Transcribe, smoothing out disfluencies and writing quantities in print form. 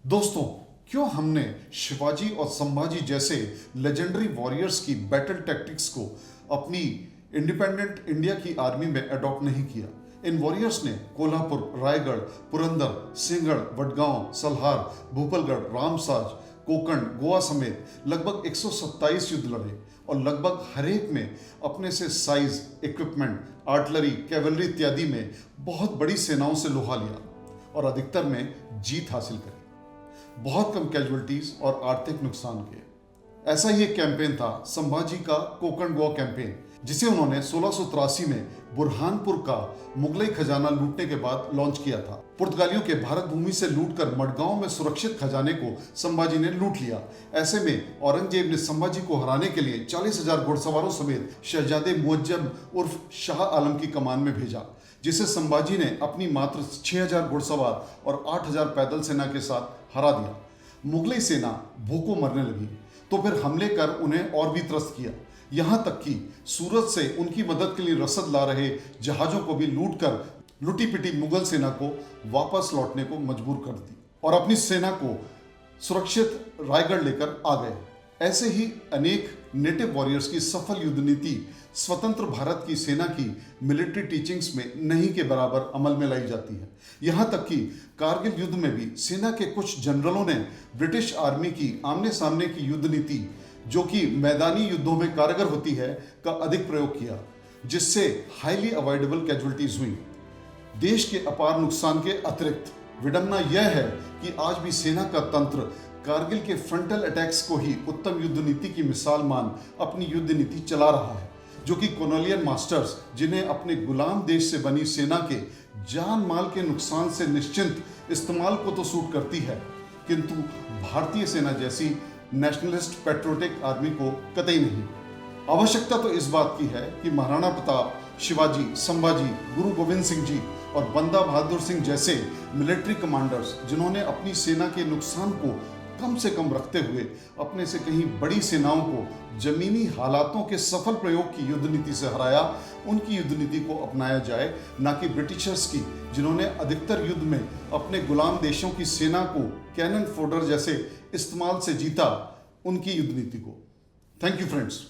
दोस्तों, क्यों हमने शिवाजी और संभाजी जैसे लेजेंडरी वॉरियर्स की बैटल टैक्टिक्स को अपनी इंडिपेंडेंट इंडिया की आर्मी में अडॉप्ट नहीं किया? इन वॉरियर्स ने कोल्हापुर, रायगढ़, पुरंदर, सिंहगढ़, वडगांव, सलहार, भूपलगढ़, रामसाज, कोकण, गोवा समेत लगभग 127 युद्ध लड़े और लगभग हर एक में अपने से साइज, इक्विपमेंट, आर्टिलरी, कैवलरी इत्यादि में बहुत बड़ी सेनाओं से लोहा लिया और अधिकतर में जीत हासिल करी। बहुत कम कैजुअलिटीज और आर्थिक नुकसान किए। ऐसा ही एक कैंपेन था संभाजी का कोकण गोवा कैंपेन, जिसे उन्होंने 1683 में बुरहानपुर का मुगलई खजाना लूटने के बाद लॉन्च किया था। पुर्तगालियों के भारत भूमि से लूटकर मडगांव में सुरक्षित खजाने को संभाजी ने लूट लिया। ऐसे में औरंगजेब ने संभाजी को हराने के लिए 40,000 घुड़सवारों समेत शहजादे मुअज्जम उर्फ शाह आलम की कमान में भेजा, जिसे संभाजी ने अपनी मात्र 6,000 घुड़सवार और 8,000 पैदल सेना के साथ हरा दिया। मुगलई सेना भूखों मरने लगी तो फिर हमले कर उन्हें और भी त्रस्त किया। यहाँ तक कि सूरत से उनकी मदद के लिए रसद ला रहे जहाजों को भी लूटकर लुटी पिटी मुगल सेना को वापस लौटने को मजबूर कर दी और अपनी सेना को सुरक्षित रायगढ़ लेकर आ गए। ऐसे ही अनेक नेटिव वॉरियर्स की सफल युद्ध नीति स्वतंत्र भारत की सेना की मिलिट्री टीचिंग्स में नहीं के बराबर अमल में लाई जाती है। यहाँ तक कि कारगिल युद्ध में भी सेना के कुछ जनरलों ने ब्रिटिश आर्मी की आमने सामने की युद्ध नीति, जो कि मैदानी युद्धों में कारगर होती है, का अधिक प्रयोग किया, जिससे हाईली अवॉइडेबल कैजुअलिटीज हुई। देश के अपार नुकसान के अतिरिक्त विडंबना यह है कि आज भी सेना का तंत्र कारगिल के फ्रंटल अटैक्स को ही उत्तम युद्ध नीति की मिसाल मान अपनी युद्ध नीति चला रहा है, जो कि कॉलोनियल मास्टर्स, जिन्हें अपने गुलाम देश से बनी सेना के जान माल के नुकसान से निश्चिंत इस्तेमाल को तो सूट करती है, किंतु भारतीय सेना जैसी नेशनलिस्ट पैट्रियोटिक आर्मी को कतई नहीं। आवश्यकता तो इस बात की है कि महाराणा प्रताप, शिवाजी, संभाजी, गुरु गोविंद सिंह जी और बंदा बहादुर सिंह जैसे मिलिट्री कमांडर्स, जिन्होंने अपनी सेना के नुकसान को कम से कम रखते हुए अपने से कहीं बड़ी सेनाओं को जमीनी हालातों के सफल प्रयोग की युद्ध नीति से हराया, उनकी युद्ध नीति को अपनाया जाए, ना कि ब्रिटिशर्स की, जिन्होंने अधिकतर युद्ध में अपने गुलाम देशों की सेना को कैनन फोडर जैसे इस्तेमाल से जीता, उनकी युद्ध नीति को। Thank you friends.